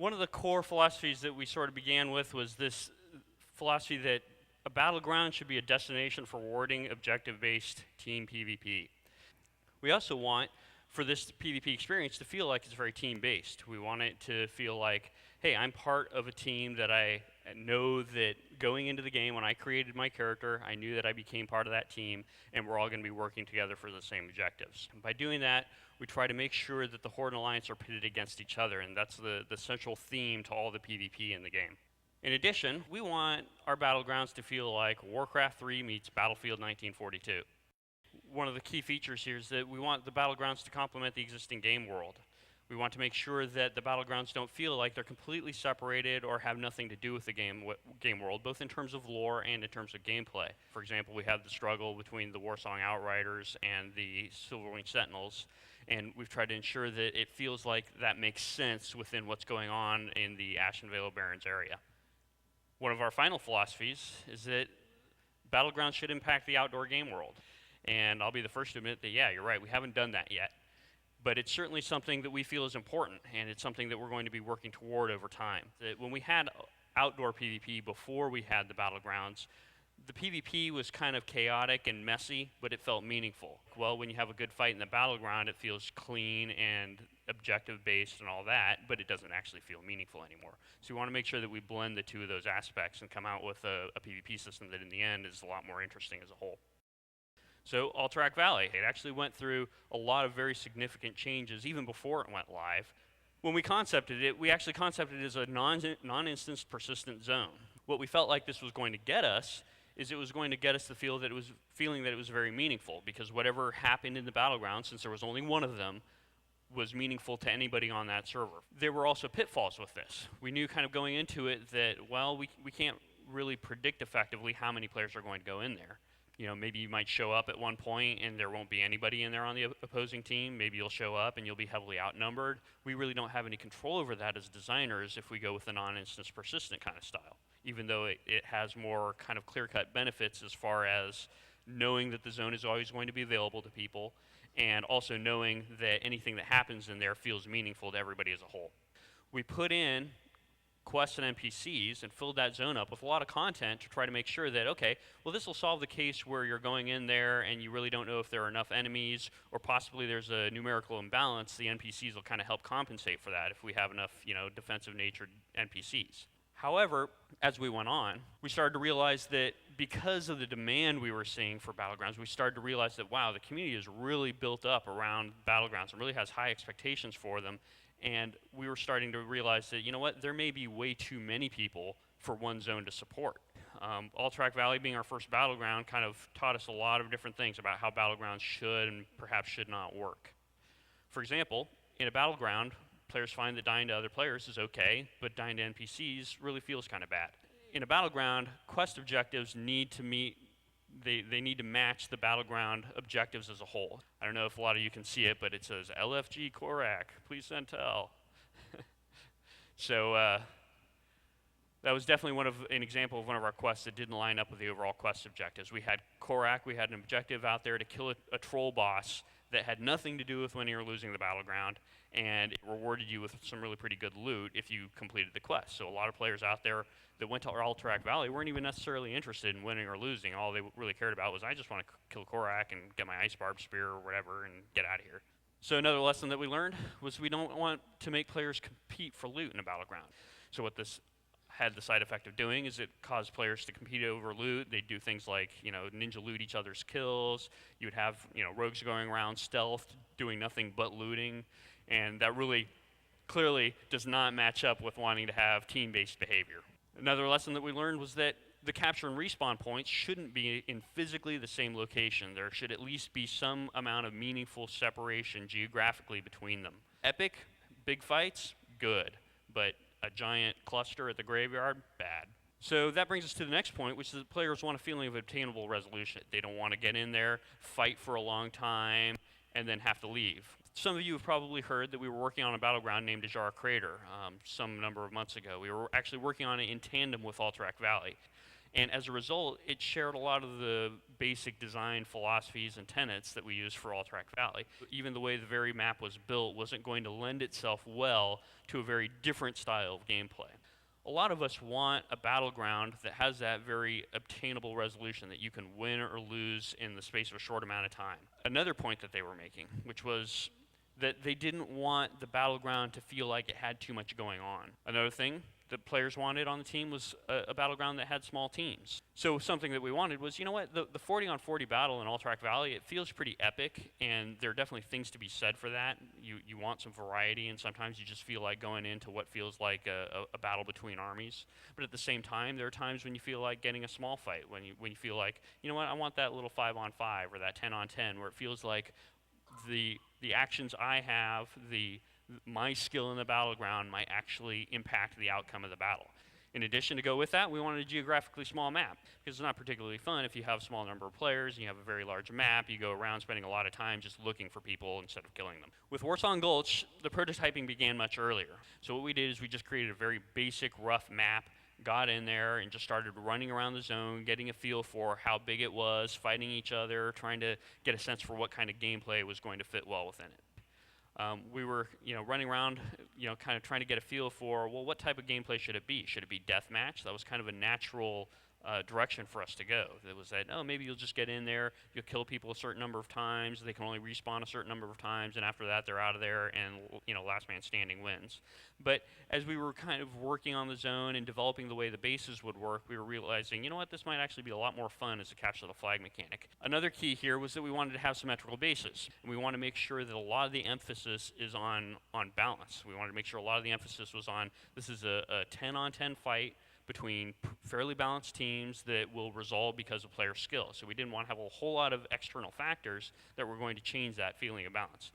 One of the core philosophies that we sort of began with was this philosophy that a battleground should be a destination for rewarding objective-based team PvP. We also want for this PvP experience to feel like it's very team-based. We want it to feel like, hey, I'm part of a team that I know that going into the game when I created my character, I knew that I became part of that team, and we're all going to be working together for the same objectives. And by doing that, we try to make sure that the Horde and Alliance are pitted against each other, and that's the central theme to all the PvP in the game. In addition, we want our battlegrounds to feel like Warcraft 3 meets Battlefield 1942. One of the key features here is that we want the battlegrounds to complement the existing game world. We want to make sure that the battlegrounds don't feel like they're completely separated or have nothing to do with the game world, both in terms of lore and in terms of gameplay. For example, we have the struggle between the Warsong Outriders and the Silverwing Sentinels, and we've tried to ensure that it feels like that makes sense within what's going on in the Ashen Vale Barrens area. One of our final philosophies is that battlegrounds should impact the outdoor game world. And I'll be the first to admit that, yeah, you're right, we haven't done that yet. But it's certainly something that we feel is important, and it's something that we're going to be working toward over time. That when we had outdoor PvP before we had the battlegrounds, the PvP was kind of chaotic and messy, but it felt meaningful. Well, when you have a good fight in the battleground, it feels clean and objective-based and all that, but it doesn't actually feel meaningful anymore. So we want to make sure that we blend the two of those aspects and come out with a PvP system that in the end is a lot more interesting as a whole. So Alterac Valley, it actually went through a lot of very significant changes even before it went live. When we concepted it, we actually concepted it as a non-instance persistent zone. What we felt like this was going to get us is it was going to get us to feel that it was very meaningful, because whatever happened in the battleground, since there was only one of them, was meaningful to anybody on that server. There were also pitfalls with this. We knew kind of going into it that, well, we can't really predict effectively how many players are going to go in there. You know, maybe you might show up at one point and there won't be anybody in there on the opposing team. Maybe you'll show up and you'll be heavily outnumbered. We really don't have any control over that as designers if we go with a non-instance persistent kind of style, even though it has more kind of clear-cut benefits as far as knowing that the zone is always going to be available to people, and also knowing that anything that happens in there feels meaningful to everybody as a whole. We put in quests and NPCs and filled that zone up with a lot of content to try to make sure that, okay, well, this will solve the case where you're going in there and you really don't know if there are enough enemies, or possibly there's a numerical imbalance. The NPCs will kind of help compensate for that if we have enough, defensive natured NPCs. However, as we went on, we started to realize that because of the demand we were seeing for Battlegrounds, we started to realize that, wow, the community is really built up around Battlegrounds and really has high expectations for them. And we were starting to realize that, you know what, there may be way too many people for one zone to support. Alterac Valley being our first battleground kind of taught us a lot of different things about how battlegrounds should and perhaps should not work. For example, in a battleground, players find that dying to other players is okay, but dying to NPCs really feels kind of bad. In a battleground, quest objectives need to meet they need to match the battleground objectives as a whole. I don't know if a lot of you can see it, but it says LFG Korak, please send tell. So that was definitely an example of one of our quests that didn't line up with the overall quest objectives. We had Korak, we had an objective out there to kill a troll boss that had nothing to do with winning or losing the battleground, and it rewarded you with some really pretty good loot if you completed the quest. So a lot of players out there that went to Alterac Valley weren't even necessarily interested in winning or losing. All they really cared about was, I just want to kill Korak and get my Ice Barb Spear or whatever and get out of here. So another lesson that we learned was we don't want to make players compete for loot in a battleground. So what this had the side effect of doing is it caused players to compete over loot. They'd do things like, ninja loot each other's kills. You would have, rogues going around stealth, doing nothing but looting. And that really clearly does not match up with wanting to have team-based behavior. Another lesson that we learned was that the capture and respawn points shouldn't be in physically the same location. There should at least be some amount of meaningful separation geographically between them. Epic, big fights, good. But a giant cluster at the graveyard, bad. So that brings us to the next point, which is that players want a feeling of obtainable resolution. They don't want to get in there, fight for a long time, and then have to leave. Some of you have probably heard that we were working on a battleground named Ajara Crater some number of months ago. We were actually working on it in tandem with Alterac Valley. And as a result, it shared a lot of the basic design philosophies and tenets that we use for Alterac Valley. Even the way the very map was built wasn't going to lend itself well to a very different style of gameplay. A lot of us want a battleground that has that very obtainable resolution that you can win or lose in the space of a short amount of time. Another point that they were making, which was that they didn't want the battleground to feel like it had too much going on. Another thing that players wanted on the team was a battleground that had small teams. So something that we wanted was, you know what, the 40 on 40 battle in Alterac Valley, it feels pretty epic, and there are definitely things to be said for that. You want some variety, and sometimes you just feel like going into what feels like a battle between armies. But at the same time, there are times when you feel like getting a small fight, when you feel like, you know what, I want that little 5 on 5 or that 10 on 10, where it feels like the actions I have, my skill in the battleground might actually impact the outcome of the battle. In addition, to go with that, we wanted a geographically small map, because it's not particularly fun if you have a small number of players and you have a very large map. You go around spending a lot of time just looking for people instead of killing them. With Warsong Gulch, the prototyping began much earlier. So what we did is we just created a very basic, rough map, got in there and just started running around the zone, getting a feel for how big it was, fighting each other, trying to get a sense for what kind of gameplay was going to fit well within it. We were, running around, kind of trying to get a feel for, well, what type of gameplay should it be? Should it be deathmatch? That was kind of a natural direction for us to go. It was that, maybe you'll just get in there, you'll kill people a certain number of times, they can only respawn a certain number of times, and after that they're out of there, and last man standing wins. But as we were kind of working on the zone and developing the way the bases would work, we were realizing, this might actually be a lot more fun as a capture the flag mechanic. Another key here was that we wanted to have symmetrical bases, and we wanted to make sure that a lot of the emphasis is on balance. We wanted to make sure a lot of the emphasis was on, this is a 10 on 10 fight between fairly balanced teams that will resolve because of player skill. So we didn't want to have a whole lot of external factors that were going to change that feeling of balance.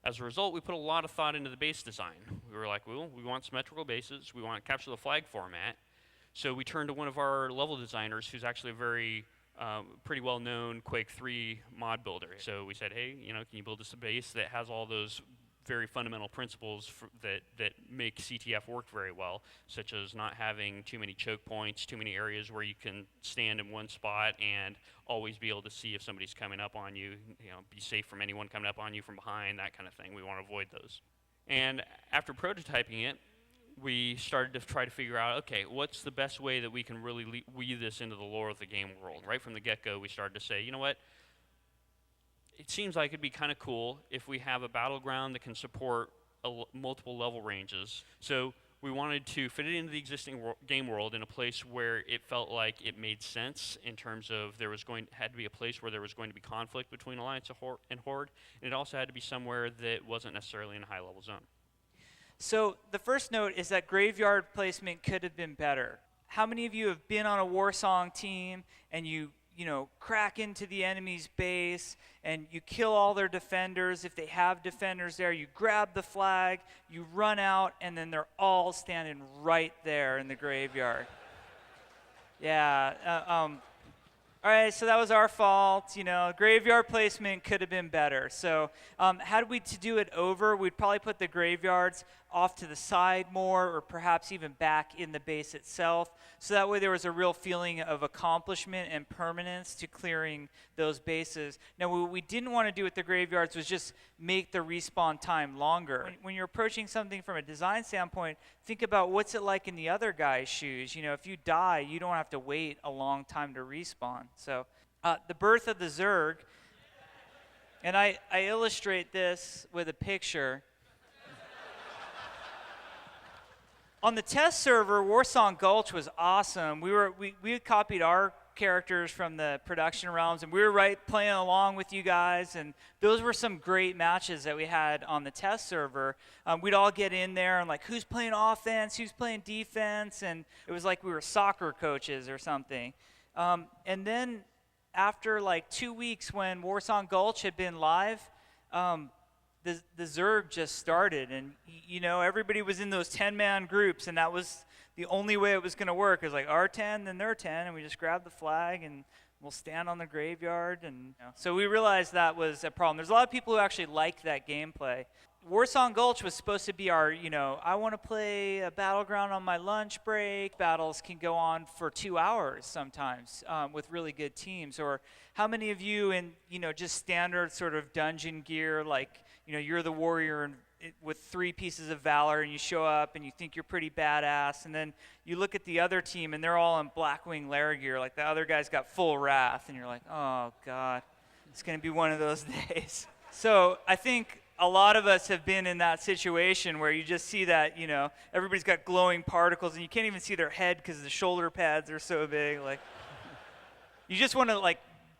As a result, we put a lot of thought into the base design. We were like, well, we want symmetrical bases, we want to capture the flag format. So we turned to one of our level designers, who's actually a very pretty well-known Quake 3 mod builder. So we said, hey, can you build us a base that has all those very fundamental principles that make CTF work very well, such as not having too many choke points, too many areas where you can stand in one spot and always be able to see if somebody's coming up on you, be safe from anyone coming up on you from behind, that kind of thing. We want to avoid those. And after prototyping it, we started to try to figure out, okay, what's the best way that we can really weave this into the lore of the game world? Right from the get-go, we started to say, you know what? It seems like it'd be kind of cool if we have a battleground that can support multiple level ranges. So we wanted to fit it into the existing game world in a place where it felt like it made sense in terms of had to be a place where there was going to be conflict between Alliance and Horde, and it also had to be somewhere that wasn't necessarily in a high-level zone. So the first note is that graveyard placement could have been better. How many of you have been on a Warsong team and you crack into the enemy's base and you kill all their defenders? If they have defenders there, you grab the flag, you run out, and then they're all standing right there in the graveyard. Yeah. All right, so that was our fault. Graveyard placement could have been better. So how did we to do it over? We'd probably put the graveyards off to the side more, or perhaps even back in the base itself. So that way there was a real feeling of accomplishment and permanence to clearing those bases. Now, what we didn't want to do with the graveyards was just make the respawn time longer. When you're approaching something from a design standpoint, think about what's it like in the other guy's shoes. If you die, you don't have to wait a long time to respawn. So the birth of the Zerg, and I illustrate this with a picture. On the test server, Warsong Gulch was awesome. We had copied our characters from the production realms, and we were playing along with you guys, and those were some great matches that we had on the test server. We'd all get in there and who's playing offense, who's playing defense, and it was like we were soccer coaches or something. And then after 2 weeks when Warsong Gulch had been live, the Zerg just started, and everybody was in those 10-man groups, and that was the only way it was going to work. It was our 10, then their 10, and we just grab the flag and we'll stand on the graveyard. And so we realized that was a problem. There's a lot of people who actually like that gameplay. Warsong Gulch was supposed to be our, I want to play a battleground on my lunch break. Battles can go on for 2 hours sometimes with really good teams. Or how many of you in, just standard sort of dungeon gear, like, you're the warrior and with 3 pieces of valor, and you show up and you think you're pretty badass, and then you look at the other team and they're all in Blackwing Lair gear, like the other guy's got full wrath, and you're like, oh God, it's going to be one of those days. So I think a lot of us have been in that situation where you just see that, everybody's got glowing particles and you can't even see their head because the shoulder pads are so big. Like, you just want to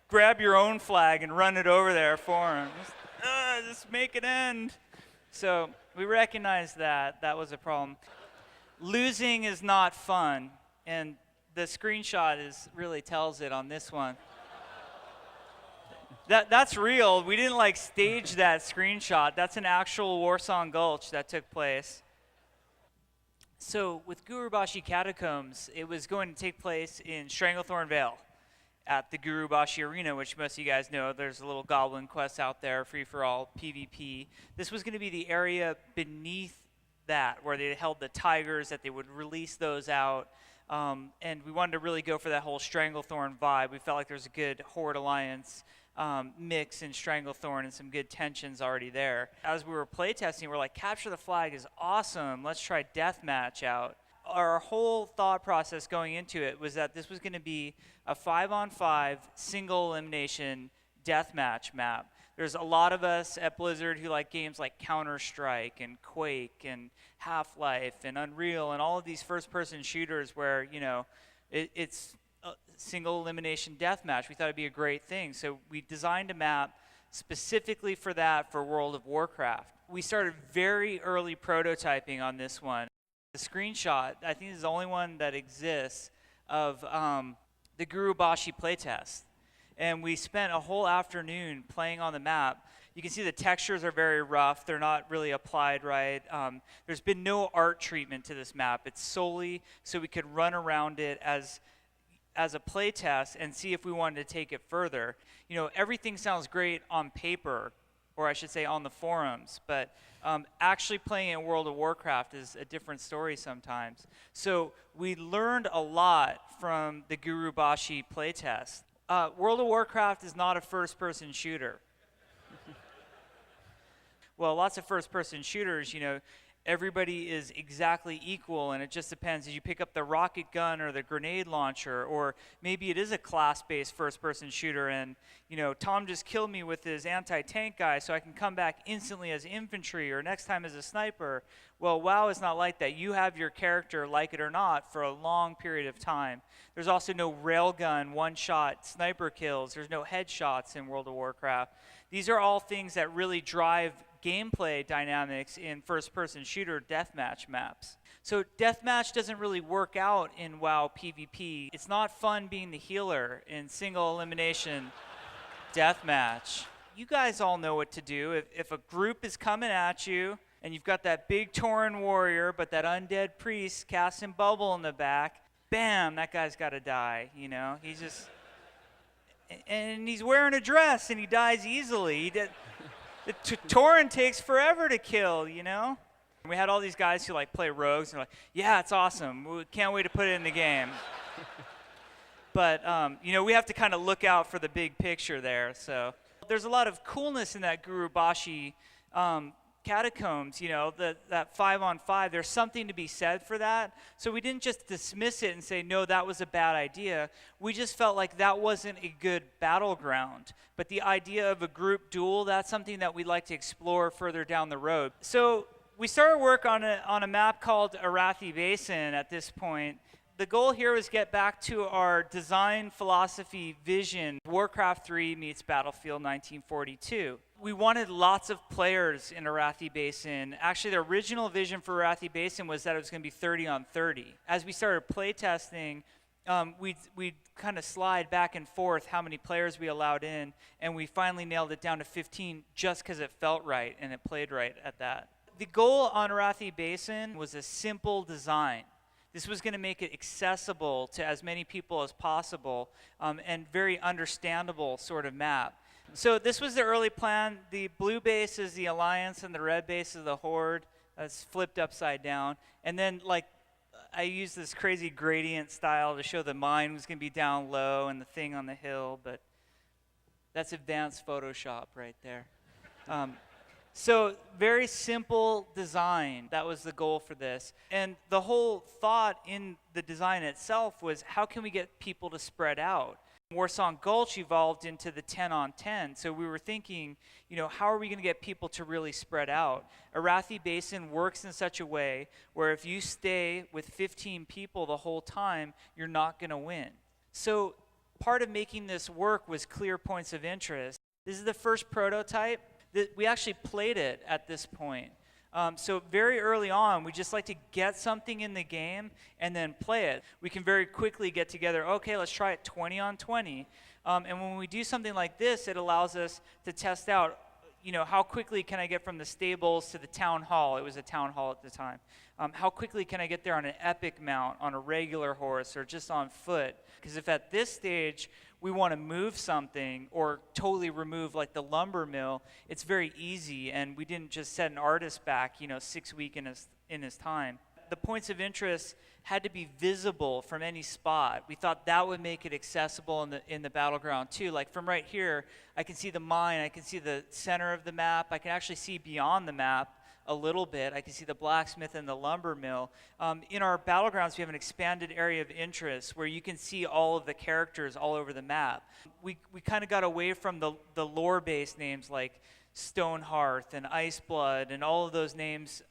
grab your own flag and run it over there for them. Just make it end. So we recognize that was a problem. Losing is not fun, and the screenshot really tells it on this one. That's real. We didn't stage that screenshot. That's an actual Warsong Gulch that took place. So with Gurubashi Catacombs, it was going to take place in Stranglethorn Vale at the Gurubashi Arena, which most of you guys know. There's a little goblin quest out there, free-for-all PvP. This was going to be the area beneath that where they held the tigers, that they would release those out. And we wanted to really go for that whole Stranglethorn vibe. We felt like there was a good Horde Alliance mix in Stranglethorn and some good tensions already there. As we were playtesting, we're like, capture the flag is awesome. Let's try deathmatch out. Our whole thought process going into it was that this was going to be a 5-on-5 single elimination deathmatch map. There's a lot of us at Blizzard who like games like Counter-Strike and Quake and Half-Life and Unreal and all of these first-person shooters where, it's a single elimination deathmatch. We thought it'd be a great thing. So we designed a map specifically for that for World of Warcraft. We started very early prototyping on this one. The screenshot, I think, is the only one that exists of the Gurubashi playtest. And we spent a whole afternoon playing on the map. You can see the textures are very rough. They're not really applied right. There's been no art treatment to this map. It's solely so we could run around it as a playtest and see if we wanted to take it further. Everything sounds great on paper, or I should say on the forums, but actually playing in World of Warcraft is a different story sometimes. So we learned a lot from the Gurubashi playtest. World of Warcraft is not a first-person shooter. Well, lots of first-person shooters, everybody is exactly equal, and it just depends. If you pick up the rocket gun or the grenade launcher, or maybe it is a class-based first-person shooter, and Tom just killed me with his anti-tank guy, so I can come back instantly as infantry, or next time as a sniper. Well, WoW is not like that. You have your character, like it or not, for a long period of time. There's also no railgun, one-shot sniper kills. There's no headshots in World of Warcraft. These are all things that really drive gameplay dynamics in first-person shooter deathmatch maps. So deathmatch doesn't really work out in WoW PvP. It's not fun being the healer in single elimination deathmatch. You guys all know what to do. If a group is coming at you and you've got that big Tauren warrior but that undead priest casting bubble in the back, bam, that guy's got to die, He's just... And he's wearing a dress and he dies easily. The Tauren takes forever to kill, We had all these guys who play rogues and they're like, yeah, it's awesome. We can't wait to put it in the game. But, we have to kind of look out for the big picture there. So there's a lot of coolness in that Gurubashi Catacombs, that 5-on-5. There's something to be said for that. So we didn't just dismiss it and say, no, that was a bad idea. We just felt like that wasn't a good battleground. But the idea of a group duel, that's something that we'd like to explore further down the road. So we started work on a map called Arathi Basin at this point. The goal here was get back to our design philosophy vision. Warcraft 3 meets Battlefield 1942. We wanted lots of players in Arathi Basin. Actually, the original vision for Arathi Basin was that it was going to be 30 on 30. As we started playtesting, we'd kind of slide back and forth how many players we allowed in, and we finally nailed it down to 15 just because it felt right and it played right at that. The goal on Arathi Basin was a simple design. This was going to make it accessible to as many people as possible and very understandable sort of map. So this was the early plan. The blue base is the Alliance, and the red base is the Horde. That's flipped upside down. And then, like, I used this crazy gradient style to show the mine was going to be down low and the thing on the hill, but that's advanced Photoshop right there. So very simple design. That was the goal for this. And the whole thought in the design itself was, how can we get people to spread out? Warsong Gulch evolved into the 10 on 10. So we were thinking, how are we going to get people to really spread out? Arathi Basin works in such a way where if you stay with 15 people the whole time, you're not going to win. So part of making this work was clear points of interest. This is the first prototype. We actually played it at this point. So very early on, we just like to get something in the game and then play it. We can very quickly get together, okay, let's try it 20 on 20. And when we do something like this, it allows us to test out, how quickly can I get from the stables to the town hall? It was a town hall at the time. How quickly can I get there on an epic mount, on a regular horse, or just on foot? Because if at this stage we want to move something or totally remove like the lumber mill, it's very easy, and we didn't just set an artist back 6 weeks in his time. The points of interest had to be visible from any spot. We thought that would make it accessible in the battleground too. Like from right here, I can see the mine, I can see the center of the map, I can actually see beyond the map a little bit. I can see the blacksmith and the lumber mill. In our battlegrounds, we have an expanded area of interest where you can see all of the characters all over the map. We kind of got away from the lore-based names like Stonehearth and Iceblood and all of those names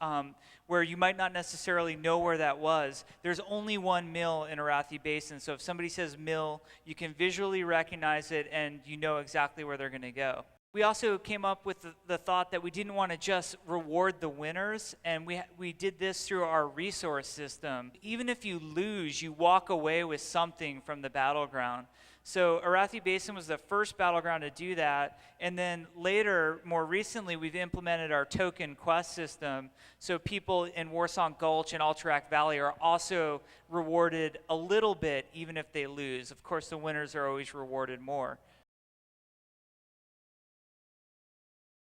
where you might not necessarily know where that was. There's only one mill in Arathi Basin, so if somebody says mill, you can visually recognize it and you know exactly where they're going to go. We also came up with the thought that we didn't want to just reward the winners, and we did this through our resource system. Even if you lose, you walk away with something from the battleground. So Arathi Basin was the first battleground to do that, and then later, more recently, we've implemented our token quest system, so people in Warsong Gulch and Alterac Valley are also rewarded a little bit, even if they lose. Of course, the winners are always rewarded more.